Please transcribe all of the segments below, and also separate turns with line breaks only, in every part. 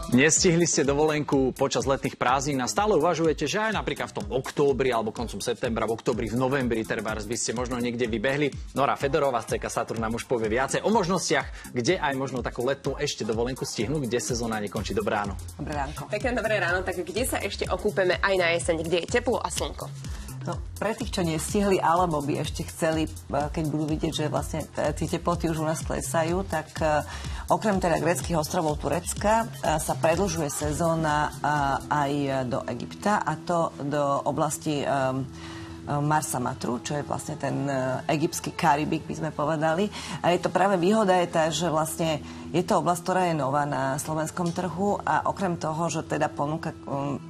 Nestihli ste dovolenku počas letných prázdnin a stále uvažujete, že aj napríklad v tom októbri alebo koncom septembra, v októbri, v novembri trebárs by ste možno niekde vybehli. Nora Fedorová z CK Saturn nám už povie viacej o možnostiach, kde aj možno takú letnú ešte dovolenku stihnú, kde sezóna nekončí. Dobré ráno.
Dobré ránko.
Pekné dobré ráno, tak kde sa ešte okúpeme aj na jeseň, kde je teplo a slnko?
No, pre tých, čo nestihli, alebo by ešte chceli, keď budú vidieť, že vlastne tie teploty už u nás klesajú, tak okrem teda gréckych ostrovov Turecka sa predĺžuje sezóna aj do Egypta, a to do oblasti Marsa Matru, čo je vlastne ten egyptský Karibik, by sme povedali. A je to práve výhoda je tá, že vlastne je to oblasť, ktorá je nová na slovenskom trhu, a okrem toho, že teda ponúka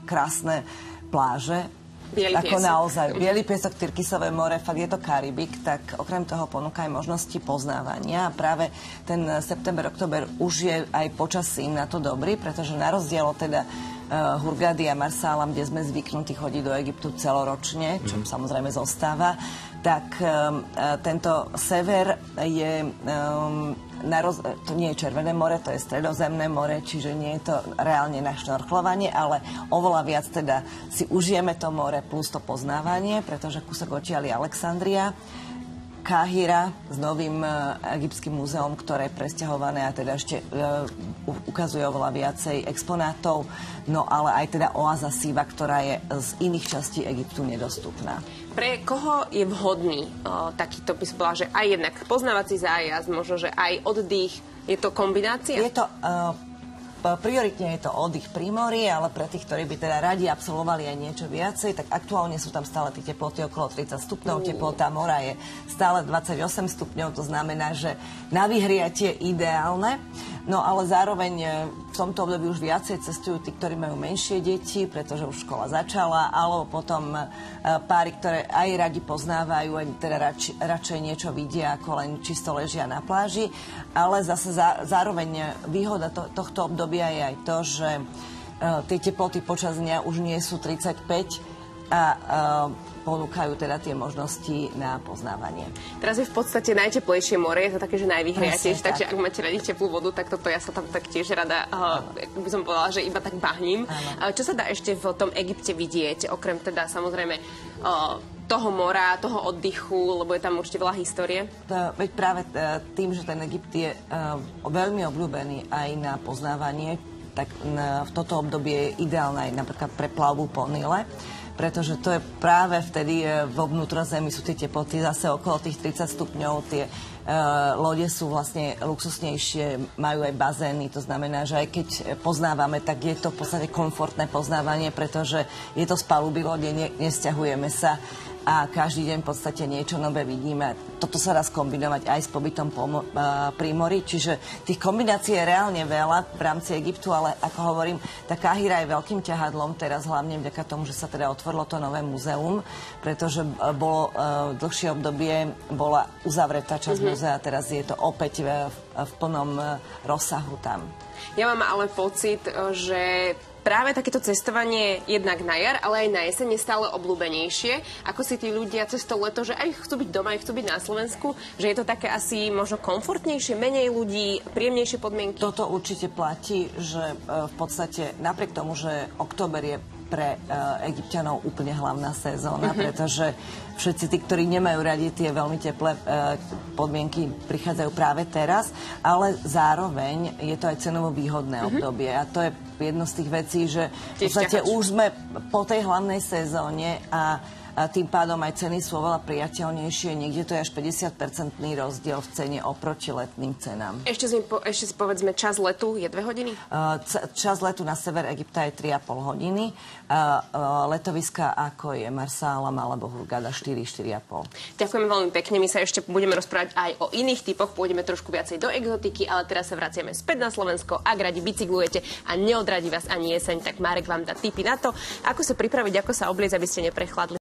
krásne pláže, ako naozaj, biely piesok, Tyrkisové more, fakt je to Karibik, tak okrem toho ponúka aj možnosti poznávania. A práve ten september, október už je aj počasím na to dobrý, pretože na rozdiel od teda Hurghady a Marsálam, kde sme zvyknutí chodiť do Egyptu celoročne, čo samozrejme zostáva, tak tento sever je to nie je Červené more, to je Stredozemné more, čiže nie je to reálne na šnorchlovanie, ale oveľa viac teda si užijeme to more plus to poznávanie, pretože kúsok odtiaľ je Alexandria, Káhira s novým egyptským múzeom, ktoré je presťahované a teda ešte ukazuje oveľa viacej exponátov, no ale aj teda oáza Siva, ktorá je z iných častí Egyptu nedostupná.
Pre koho je vhodný takýto, by som povedala, že aj jednak poznávací zájazd, možno, že aj oddych, je to kombinácia?
Je to prioritne je to oddych pri mori, ale pre tých, ktorí by teda radi absolvovali aj niečo viacej, tak aktuálne sú tam stále tie teploty okolo 30 stupňov. Teplota mora je stále 28 stupňov, to znamená, že na vyhriatie ideálne. No ale zároveň v tomto období už viacej cestujú tí, ktorí majú menšie deti, pretože už škola začala, alebo potom páry, ktoré aj radi poznávajú, aj teda radšej niečo vidia, ako len čisto ležia na pláži. Ale zase zároveň výhoda tohto obdobia je aj to, že tie teploty počas dňa už nie sú 35 a ponúkajú teda tie možnosti na poznávanie.
Teraz je v podstate najteplejšie more, je to také, že najvyhriatejšie, takže ak máte radi teplú vodu, tak toto ja sa tam tak tiež rada, by som povedala, že iba tak bahním. Čo sa dá ešte v tom Egypte vidieť, okrem teda samozrejme toho mora, toho oddychu, lebo je tam určite veľa histórie?
Veď práve tým, že ten Egypt je veľmi obľúbený aj na poznávanie, tak v toto obdobie je ideálne aj napríklad pre plavbu po Nile, pretože to je práve vtedy vo vnútrozemí sú tie teploty zase okolo tých 30 stupňov, tie lode sú vlastne luxusnejšie, majú aj bazény, to znamená, že aj keď poznávame, tak je to v podstate komfortné poznávanie, pretože je to z paluby lode, nesťahujeme sa a každý deň v podstate niečo nové vidíme. Toto sa dá skombinovať aj s pobytom pri mori, čiže tých kombinácií je reálne veľa v rámci Egyptu, ale ako hovorím, tá Káhira je veľkým ťahadlom teraz, hlavne vďaka tomu, že sa teda otvorilo to nové múzeum, pretože bolo dlhšie obdobie, bola uzavretá časť múzea, teraz je to opäť v plnom rozsahu tam.
Ja mám ale pocit, že práve takéto cestovanie jednak na jar, ale aj na jeseň je stále obľúbenejšie. Ako si tí ľudia cez to leto, že aj chcú byť doma, aj chcú byť na Slovensku, že je to také asi možno komfortnejšie, menej ľudí, príjemnejšie podmienky?
Toto určite platí, že v podstate napriek tomu, že október je pre Egypťanov úplne hlavná sezóna, pretože všetci tí, ktorí nemajú radi tie veľmi teplé podmienky, prichádzajú práve teraz, ale zároveň je to aj cenovo výhodné obdobie a to je jedno z tých vecí, že v podstate už sme po tej hlavnej sezóne a tým pádom aj ceny sú oveľa priateľnejšie. Niekde to je až 50% rozdiel v cene oproti letným cenám.
Ešte si povedzme, čas letu je 2 hodiny?
Čas letu na sever Egypta je 3,5 hodiny. Letoviska ako je Marsálam alebo Hurghada 4,5.
Ďakujeme veľmi pekne. My sa ešte budeme rozprávať aj o iných typoch. Pôjdeme trošku viacej do exotiky, ale teraz sa vraciame späť na Slovensko. Ak radi bicyklujete a neodradí vás ani jeseň, tak Marek vám dá tipy na to, ako sa pripraviť, ako sa obliecť, aby ste neprechladli.